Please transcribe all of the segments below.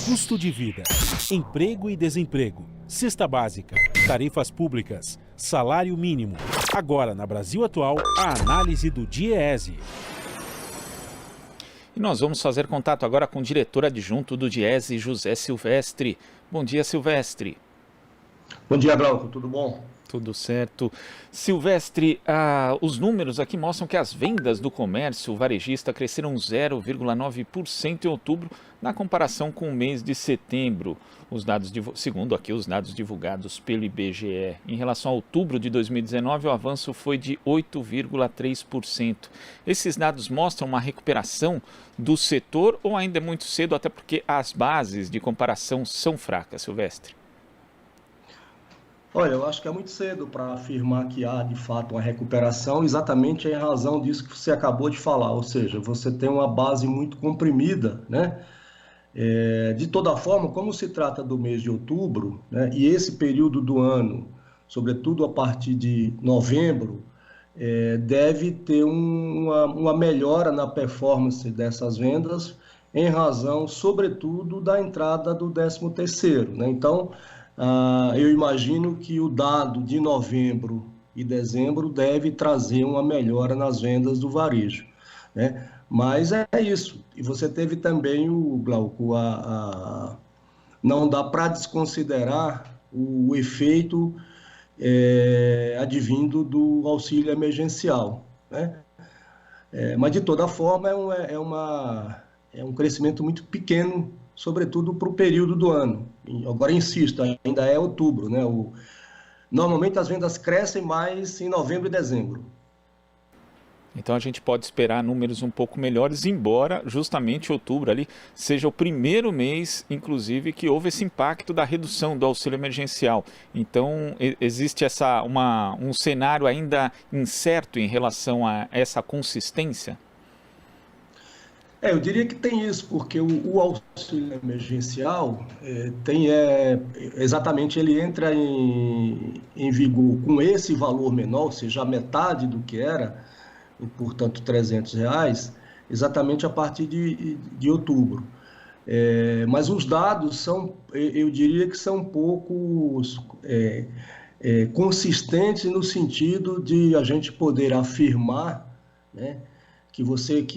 Custo de vida, emprego e desemprego, cesta básica, tarifas públicas, salário mínimo. Agora, na Brasil Atual, a análise do DIEESE. E nós vamos fazer contato agora com o diretor adjunto do DIEESE, José Silvestre. Bom dia, Silvestre. Bom dia, Glauco. Tudo bom? Tudo certo. Silvestre, os números aqui mostram que as vendas do comércio varejista cresceram 0,9% em outubro, na comparação com o mês de setembro, segundo aqui os dados divulgados pelo IBGE. Em relação a outubro de 2019, o avanço foi de 8,3%. Esses dados mostram uma recuperação do setor ou ainda é muito cedo, até porque as bases de comparação são fracas, Silvestre? Olha, eu acho que é muito cedo para afirmar que há, de fato, uma recuperação, exatamente em razão disso que você acabou de falar, ou seja, você tem uma base muito comprimida, né? De toda forma, como se trata do mês de outubro, né, e esse período do ano, sobretudo a partir de novembro, deve ter uma melhora na performance dessas vendas, em razão, sobretudo, da entrada do 13º, né? Então, eu imagino que o dado de novembro e dezembro deve trazer uma melhora nas vendas do varejo, né? Mas é isso. E você teve também, Glauco, não dá para desconsiderar o efeito advindo do auxílio emergencial, né? Mas, de toda forma, é um crescimento muito pequeno, sobretudo para o período do ano. Agora, insisto, ainda é outubro, né? Normalmente as vendas crescem mais em novembro e dezembro. Então a gente pode esperar números um pouco melhores, embora justamente outubro ali seja o primeiro mês, inclusive, que houve esse impacto da redução do auxílio emergencial. Então existe um cenário ainda incerto em relação a essa consistência? Eu diria que tem isso, porque o auxílio emergencial exatamente, ele entra em vigor com esse valor menor, ou seja, a metade do que era, e, portanto, R$300, exatamente a partir de outubro. Mas os dados eu diria que são um pouco consistentes no sentido de a gente poder afirmar, né, que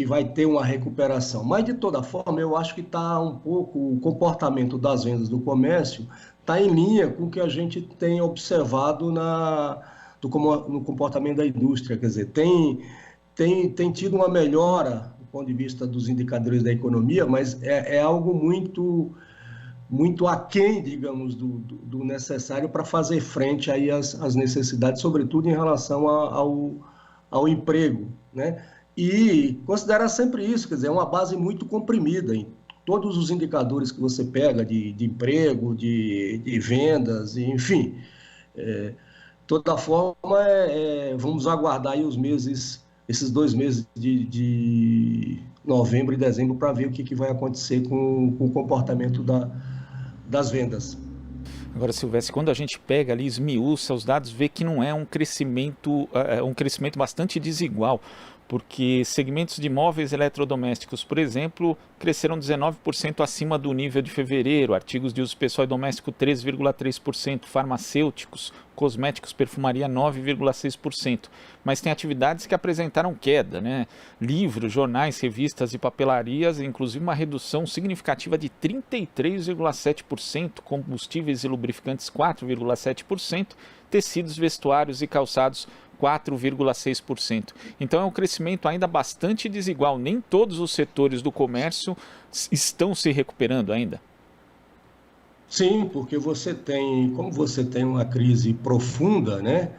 vai ter uma recuperação. Mas, de toda forma, eu acho que está um pouco, o comportamento das vendas do comércio está em linha com o que a gente tem observado no comportamento da indústria. Quer dizer, tem tido uma melhora do ponto de vista dos indicadores da economia, mas é algo muito aquém, digamos, do necessário para fazer frente aí às necessidades, sobretudo em relação ao emprego, né? E considera sempre isso, quer dizer, é uma base muito comprimida em todos os indicadores que você pega de emprego, de vendas, enfim. De toda forma, vamos aguardar aí esses 2 meses de novembro e dezembro para ver o que vai acontecer com o comportamento das vendas. Agora, Silvestre, quando a gente pega ali, esmiuça os dados, vê que não é um crescimento bastante desigual, porque segmentos de móveis eletrodomésticos, por exemplo, cresceram 19% acima do nível de fevereiro, artigos de uso pessoal e doméstico 3,3%, farmacêuticos, cosméticos, perfumaria 9,6%, mas tem atividades que apresentaram queda, né? Livros, jornais, revistas e papelarias, inclusive uma redução significativa de 33,7%, combustíveis e lubrificantes 4,7%, tecidos, vestuários e calçados 4,6%. Então é um crescimento ainda bastante desigual. Nem todos os setores do comércio estão se recuperando ainda. Sim, porque como você tem uma crise profunda, né?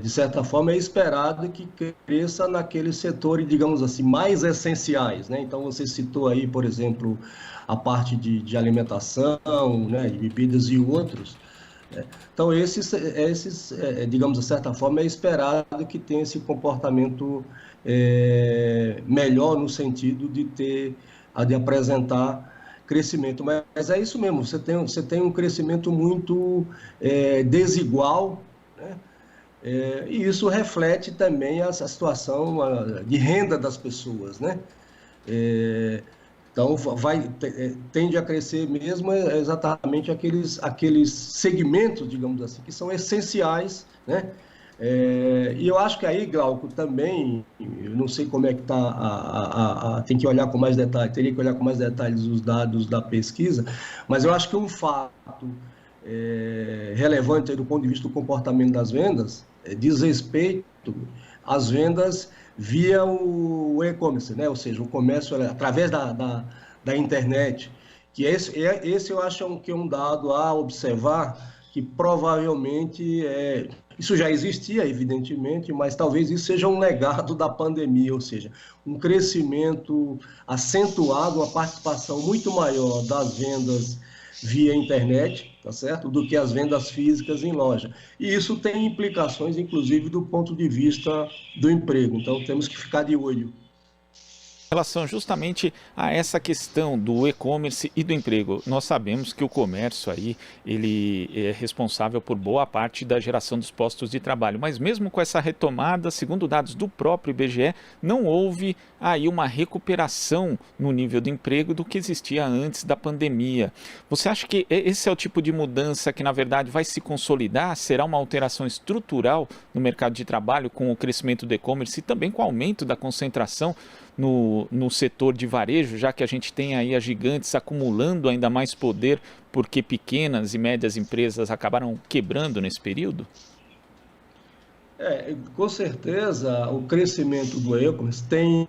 De certa forma é esperado que cresça naqueles setores, digamos assim, mais essenciais, né? Então você citou aí, por exemplo, a parte de alimentação, né? De bebidas e outros. Então, digamos, de certa forma, é esperado que tenha esse comportamento melhor no sentido de apresentar crescimento. Mas é isso mesmo, você tem um crescimento muito desigual, né? E isso reflete também a situação de renda das pessoas, né? Então, tende a crescer mesmo exatamente aqueles segmentos, digamos assim, que são essenciais, né? E eu acho que aí, Glauco, também, eu não sei como é que está, tem que olhar com mais detalhe, teria que olhar com mais detalhes os dados da pesquisa, mas eu acho que um fato relevante aí do ponto de vista do comportamento das vendas diz respeito às vendas via o e-commerce, né? Ou seja, o comércio através da internet, que esse eu acho que é um dado a observar, que provavelmente isso já existia, evidentemente, mas talvez isso seja um legado da pandemia, ou seja, um crescimento acentuado, uma participação muito maior das vendas via internet, tá certo? Do que as vendas físicas em loja. E isso tem implicações, inclusive, do ponto de vista do emprego. Então, temos que ficar de olho. Em relação justamente a essa questão do e-commerce e do emprego, nós sabemos que o comércio aí, ele é responsável por boa parte da geração dos postos de trabalho, mas mesmo com essa retomada, segundo dados do próprio IBGE, não houve aí uma recuperação no nível de emprego do que existia antes da pandemia. Você acha que esse é o tipo de mudança que na verdade vai se consolidar? Será uma alteração estrutural no mercado de trabalho com o crescimento do e-commerce e também com o aumento da concentração no setor de varejo, já que a gente tem aí as gigantes acumulando ainda mais poder porque pequenas e médias empresas acabaram quebrando nesse período? Com certeza, o crescimento do e-commerce tem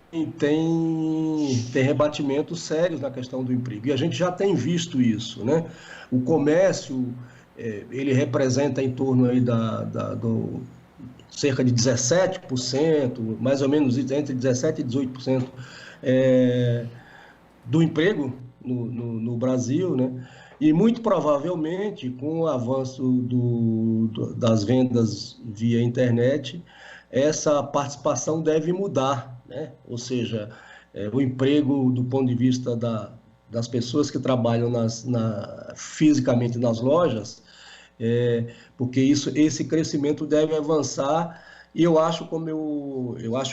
rebatimentos sérios na questão do emprego, e a gente já tem visto isso, né? O comércio, ele representa em torno aí do cerca de 17%, mais ou menos entre 17% e 18% do emprego no Brasil, né? E muito provavelmente, com o avanço das vendas via internet, essa participação deve mudar, né? Ou seja, o emprego do ponto de vista das pessoas que trabalham fisicamente nas lojas, porque esse crescimento deve avançar, e eu acho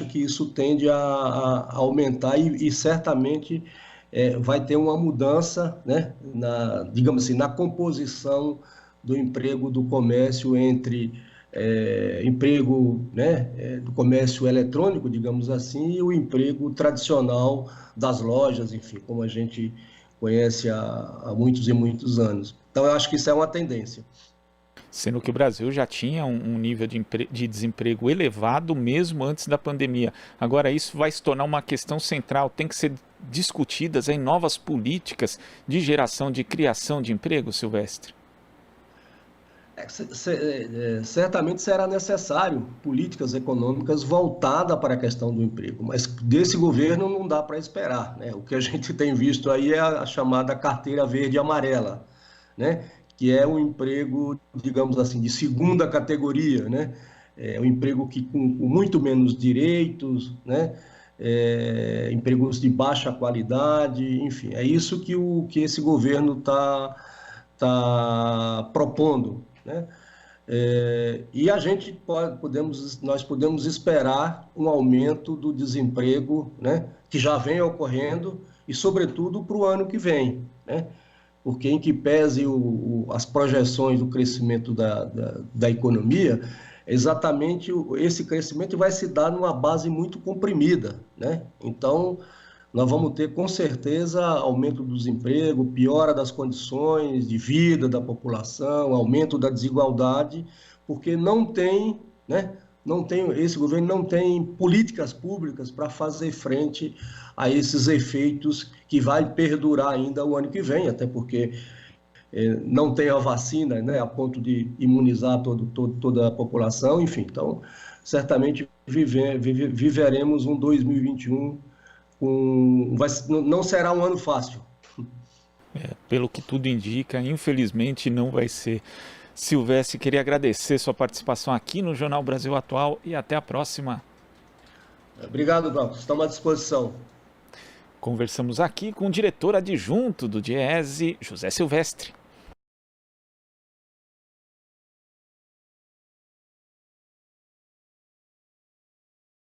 que isso tende a aumentar e certamente vai ter uma mudança, né, digamos assim, na composição do emprego do comércio entre emprego, né, do comércio eletrônico, digamos assim, e o emprego tradicional das lojas, enfim, como a gente conhece há muitos e muitos anos. Então, eu acho que isso é uma tendência. Sendo que o Brasil já tinha um nível de desemprego elevado mesmo antes da pandemia. Agora isso vai se tornar uma questão central, tem que ser discutidas em novas políticas de geração, de criação de emprego, Silvestre? Certamente será necessário políticas econômicas voltadas para a questão do emprego, mas desse governo não dá para esperar, né? O que a gente tem visto aí é a chamada carteira verde e amarela, né? Que é um emprego, digamos assim, de segunda categoria, né? É um emprego com muito menos direitos, né? Empregos de baixa qualidade, enfim, é isso que esse governo está propondo, né? E a gente nós podemos esperar um aumento do desemprego, né? Que já vem ocorrendo e, sobretudo, para o ano que vem, né? Porque em que pese as projeções do crescimento da economia, exatamente esse crescimento vai se dar numa base muito comprimida, né? Então, nós vamos ter, com certeza, aumento do desemprego, piora das condições de vida da população, aumento da desigualdade, porque não tem, né? Esse governo não tem políticas públicas para fazer frente a esses efeitos que vai perdurar ainda o ano que vem, até porque não tem a vacina, né, a ponto de imunizar toda a população, enfim. Então, certamente viveremos um 2021 não será um ano fácil. Pelo que tudo indica, infelizmente não vai ser. Silvestre, queria agradecer sua participação aqui no Jornal Brasil Atual e até a próxima. Obrigado, Glauco. Estamos à disposição. Conversamos aqui com o diretor adjunto do DIEESE, José Silvestre.